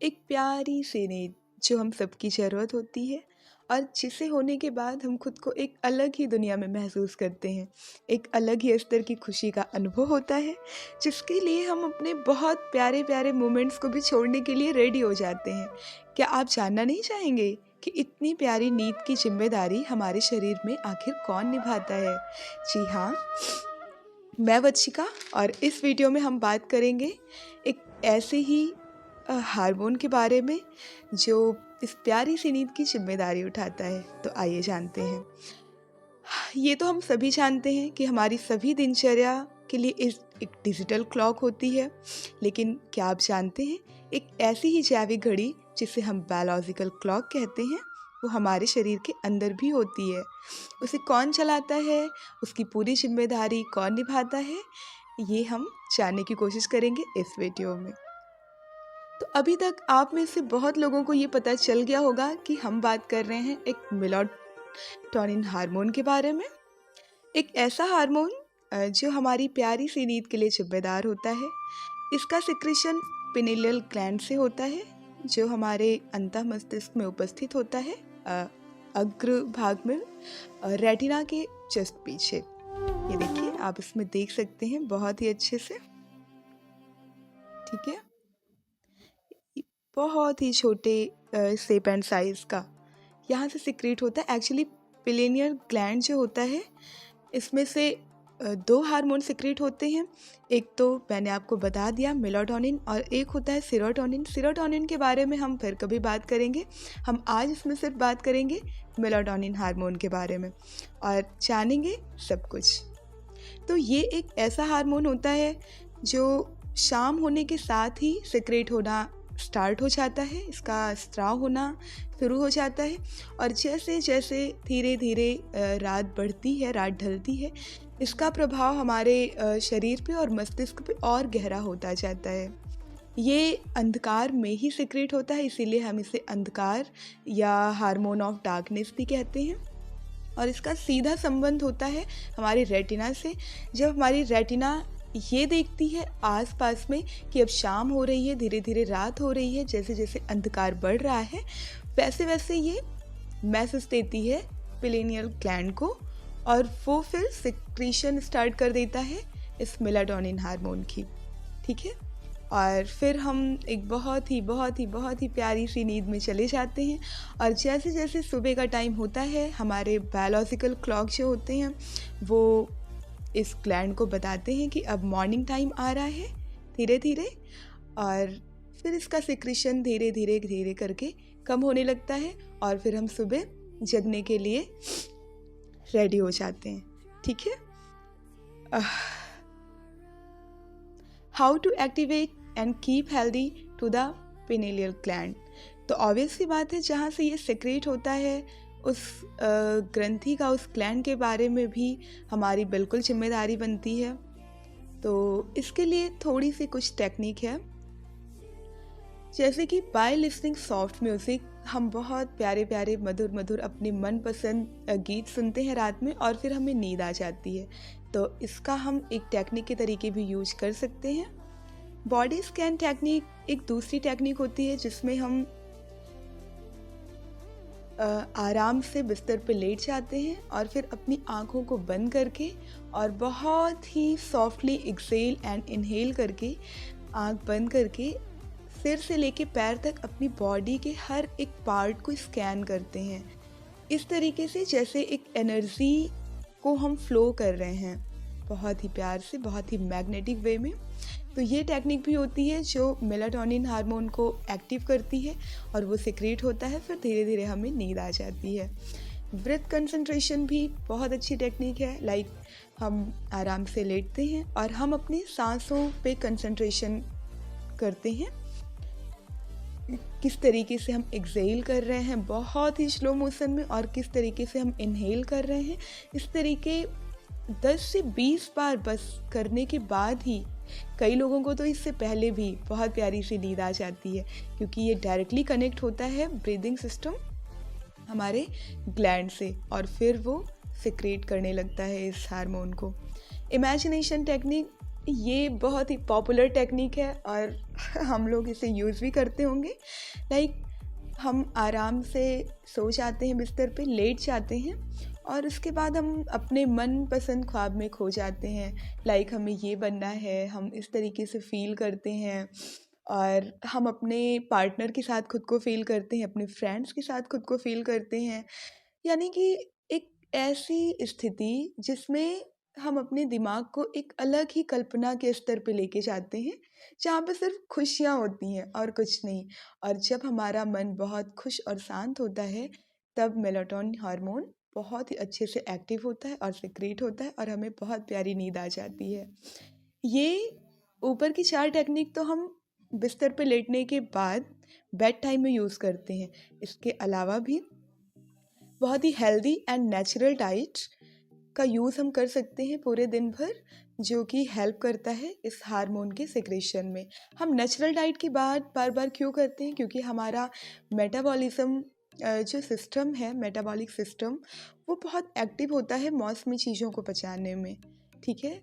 एक प्यारी सी नींद जो हम सबकी ज़रूरत होती है और जिसे होने के बाद हम खुद को एक अलग ही दुनिया में महसूस करते हैं। एक अलग ही स्तर की खुशी का अनुभव होता है जिसके लिए हम अपने बहुत प्यारे प्यारे मोमेंट्स को भी छोड़ने के लिए रेडी हो जाते हैं। क्या आप जानना नहीं चाहेंगे कि इतनी प्यारी नींद की जिम्मेदारी हमारे शरीर में आखिर कौन निभाता है? जी हाँ, मैं वंशिका और इस वीडियो में हम बात करेंगे एक ऐसे ही हार्मोन के बारे में जो इस प्यारी सी नींद की जिम्मेदारी उठाता है। तो आइए जानते हैं। ये तो हम सभी जानते हैं कि हमारी सभी दिनचर्या के लिए एक डिजिटल क्लॉक होती है, लेकिन क्या आप जानते हैं एक ऐसी ही जैविक घड़ी जिसे हम बायोलॉजिकल क्लॉक कहते हैं, वो हमारे शरीर के अंदर भी होती है। उसे कौन चलाता है, उसकी पूरी जिम्मेदारी कौन निभाता है, ये हम जानने की कोशिश करेंगे इस वीडियो में। तो अभी तक आप में से बहुत लोगों को ये पता चल गया होगा कि हम बात कर रहे हैं एक मेलाटोनिन हार्मोन के बारे में। एक ऐसा हार्मोन जो हमारी प्यारी सी नींद के लिए जिम्मेदार होता है। इसका सिक्रेशन पिनेलियल ग्लैंड से होता है जो हमारे अंतः मस्तिष्क में उपस्थित होता है, अग्र भाग में, रेटिना के जस्ट पीछे। ये देखिए, आप इसमें देख सकते हैं बहुत ही अच्छे से। ठीक है, बहुत ही छोटे शेप एंड साइज़ का यहाँ से सिक्रेट होता है। एक्चुअली पिनेलियल ग्लैंड जो होता है इसमें से दो हार्मोन सिक्रेट होते हैं। एक तो मैंने आपको बता दिया मेलाटोनिन, और एक होता है सेरोटोनिन। सेरोटोनिन के बारे में हम फिर कभी बात करेंगे। हम आज इसमें सिर्फ बात करेंगे मेलाटोनिन हार्मोन के बारे में और जानेंगे सब कुछ। तो ये एक ऐसा हार्मोन होता है जो शाम होने के साथ ही सिक्रेट होना स्टार्ट हो जाता है, इसका स्राव होना शुरू हो जाता है, और जैसे जैसे धीरे धीरे रात बढ़ती है, रात ढलती है, इसका प्रभाव हमारे शरीर पे और मस्तिष्क पे और गहरा होता जाता है। ये अंधकार में ही सिक्रेट होता है, इसीलिए हम इसे अंधकार या हार्मोन ऑफ डार्कनेस भी कहते हैं। और इसका सीधा संबंध होता है हमारी रेटिना से। जब हमारी रेटिना ये देखती है आसपास में कि अब शाम हो रही है, धीरे धीरे रात हो रही है, जैसे जैसे अंधकार बढ़ रहा है, वैसे वैसे ये मैसेज देती है पिनेलियल ग्लैंड को, और वो फिर सिक्रीशन स्टार्ट कर देता है इस मेलाटोनिन हार्मोन की। ठीक है, और फिर हम एक बहुत ही प्यारी सी नींद में चले जाते हैं। और जैसे जैसे सुबह का टाइम होता है, हमारे बायोलॉजिकल क्लॉक जो होते हैं वो इस ग्लैंड को बताते हैं कि अब मॉर्निंग टाइम आ रहा है धीरे धीरे, और फिर इसका सिक्रीशन धीरे धीरे करके कम होने लगता है और फिर हम सुबह जगने के लिए रेडी हो जाते हैं। ठीक है, how to activate and keep healthy to the pineal gland. तो ऑब्वियस सी बात है, जहाँ से ये सिक्रेट होता है उस ग्रंथि का, उस ग्लैंड के बारे में भी हमारी बिल्कुल जिम्मेदारी बनती है। तो इसके लिए थोड़ी सी कुछ टेक्निक है, जैसे कि बाय लिसनिंग सॉफ्ट म्यूज़िक। हम बहुत प्यारे प्यारे मधुर मधुर अपने मनपसंद गीत सुनते हैं रात में और फिर हमें नींद आ जाती है। तो इसका हम एक टेक्निक के तरीके भी यूज कर सकते हैं। बॉडी स्कैन टेक्निक एक दूसरी टेक्निक होती है जिसमें हम आराम से बिस्तर पर लेट जाते हैं और फिर अपनी आँखों को बंद करके और बहुत ही सॉफ्टली एक्सेल एंड इनहेल करके, आँख बंद करके सिर से लेके पैर तक अपनी बॉडी के हर एक पार्ट को स्कैन करते हैं, इस तरीके से जैसे एक एनर्जी को हम फ्लो कर रहे हैं, बहुत ही प्यार से, बहुत ही मैग्नेटिक वे में। तो ये टेक्निक भी होती है जो मेलाटोनिन हार्मोन को एक्टिव करती है और वो सिक्रेट होता है, फिर धीरे धीरे हमें नींद आ जाती है। ब्रेथ कंसंट्रेशन भी बहुत अच्छी टेक्निक है। लाइक हम आराम से लेटते हैं और हम अपनी सांसों पे कंसंट्रेशन करते हैं, किस तरीके से हम एक्सेल कर रहे हैं बहुत ही स्लो मोशन में और किस तरीके से हम इनहेल कर रहे हैं। इस तरीके 10 से 20 बार बस करने के बाद ही, कई लोगों को तो इससे पहले भी बहुत प्यारी सी नींद आ जाती है, क्योंकि ये डायरेक्टली कनेक्ट होता है ब्रीदिंग सिस्टम हमारे ग्लैंड से और फिर वो सिक्रेट करने लगता है इस हार्मोन को। इमेजिनेशन टेक्निक ये बहुत ही पॉपुलर टेक्निक है और हम लोग इसे यूज़ भी करते होंगे। लाइक हम आराम से सो जाते हैं, बिस्तर पे लेट जाते हैं और उसके बाद हम अपने मनपसंद ख्वाब में खो जाते हैं। लाइक हमें ये बनना है, हम इस तरीके से फ़ील करते हैं और हम अपने पार्टनर के साथ खुद को फ़ील करते हैं, अपने फ्रेंड्स के साथ खुद को फ़ील करते हैं। यानी कि एक ऐसी स्थिति जिसमें हम अपने दिमाग को एक अलग ही कल्पना के स्तर पे लेके जाते हैं, जहाँ पे सिर्फ खुशियाँ होती हैं और कुछ नहीं। और जब हमारा मन बहुत खुश और शांत होता है, तब मेलाटोनिन हार्मोन बहुत ही अच्छे से एक्टिव होता है और सिक्रीट होता है और हमें बहुत प्यारी नींद आ जाती है। ये ऊपर की 4 टेक्निक तो हम बिस्तर पे लेटने के बाद बेड टाइम में यूज़ करते हैं। इसके अलावा भी बहुत ही हेल्दी एंड नेचुरल डाइट का यूज़ हम कर सकते हैं पूरे दिन भर, जो कि हेल्प करता है इस हार्मोन के सिक्रेशन में। हम नेचुरल डाइट की बात बार बार क्यों करते हैं? क्योंकि हमारा मेटाबॉलिज्म जो सिस्टम है, मेटाबॉलिक सिस्टम, वो बहुत एक्टिव होता है मौसमी चीज़ों को पचाने में। ठीक है,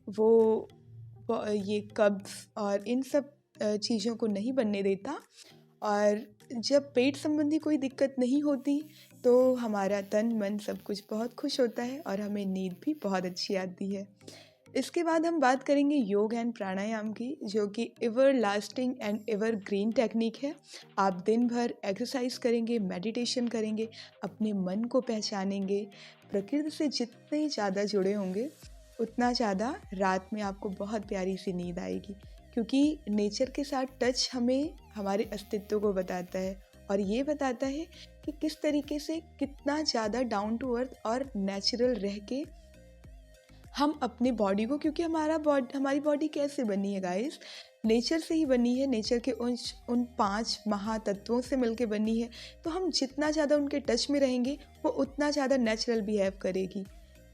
ये कब्ज़ और इन सब चीज़ों को नहीं बनने देता। और जब पेट संबंधी कोई दिक्कत नहीं होती तो हमारा तन मन सब कुछ बहुत खुश होता है और हमें नींद भी बहुत अच्छी आती है। इसके बाद हम बात करेंगे योग एंड प्राणायाम की, जो कि ever lasting and ever green technique है। आप दिन भर एक्सरसाइज करेंगे, मेडिटेशन करेंगे, अपने मन को पहचानेंगे, प्रकृति से जितने ज़्यादा जुड़े होंगे उतना ज़्यादा रात में आपको बहुत प्यारी सी नींद आएगी। क्योंकि नेचर के साथ टच हमें हमारे अस्तित्व को बताता है और ये बताता है कि किस तरीके से कितना ज़्यादा डाउन टू अर्थ और नेचुरल रह के हम अपने बॉडी को, क्योंकि हमारी बॉडी कैसे बनी है गाइस? नेचर से ही बनी है, नेचर के उन 5 महातत्वों से मिलके बनी है। तो हम जितना ज़्यादा उनके टच में रहेंगे वो उतना ज़्यादा नेचुरल बिहेव करेगी।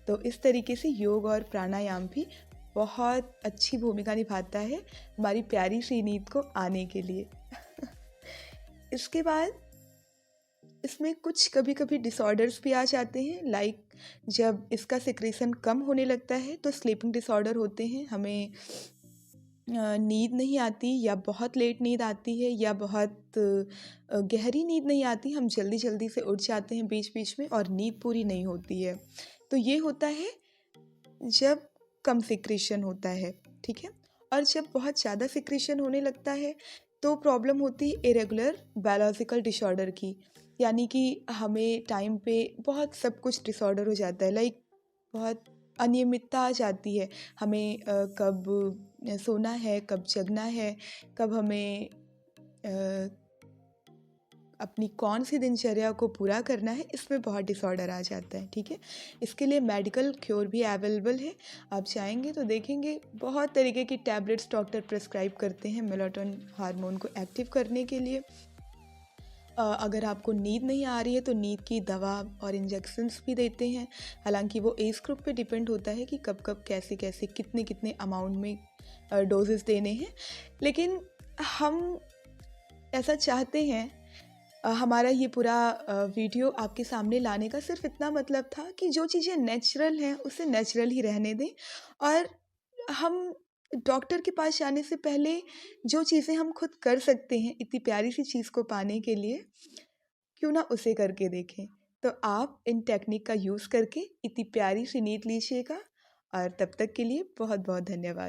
तो इस तरीके से योग और प्राणायाम भी बहुत अच्छी भूमिका निभाता है हमारी प्यारी सी नींद को आने के लिए। इसके बाद इसमें कुछ कभी कभी डिसऑर्डर्स भी आ जाते हैं। लाइक जब इसका सिक्रेशन कम होने लगता है तो स्लीपिंग डिसऑर्डर होते हैं। हमें नींद नहीं आती या बहुत लेट नींद आती है या बहुत गहरी नींद नहीं आती, हम जल्दी जल्दी से उठ जाते हैं बीच बीच में और नींद पूरी नहीं होती है। तो ये होता है जब कम सिक्रेशन होता है, ठीक है। और जब बहुत ज़्यादा सिक्रेशन होने लगता है तो प्रॉब्लम होती है इरेगुलर बायोलॉजिकल डिसऑर्डर की। यानी कि हमें टाइम पे बहुत सब कुछ डिसऑर्डर हो जाता है। लाइक बहुत अनियमितता आ जाती है। हमें कब सोना है, कब जगना है, कब हमें अपनी कौन सी दिनचर्या को पूरा करना है, इसमें बहुत डिसऑर्डर आ जाता है, ठीक है। इसके लिए मेडिकल क्योर भी अवेलेबल है। आप चाहेंगे तो देखेंगे बहुत तरीके की टैबलेट्स डॉक्टर प्रिस्क्राइब करते हैं मेलाटोनिन हार्मोन को एक्टिव करने के लिए। अगर आपको नींद नहीं आ रही है तो नींद की दवा और इंजेक्शंस भी देते हैं। हालांकि वो एज ग्रुप पे डिपेंड होता है कि कब कब कैसे कैसे कितने कितने अमाउंट में डोजेस देने हैं। लेकिन हम ऐसा चाहते हैं, हमारा ये पूरा वीडियो आपके सामने लाने का सिर्फ इतना मतलब था कि जो चीज़ें नेचुरल हैं उसे नेचुरल ही रहने दें और हम डॉक्टर के पास जाने से पहले जो चीज़ें हम खुद कर सकते हैं इतनी प्यारी सी चीज़ को पाने के लिए, क्यों ना उसे करके देखें। तो आप इन टेक्निक का यूज़ करके इतनी प्यारी सी नींद लीजिएगा और तब तक के लिए बहुत बहुत धन्यवाद।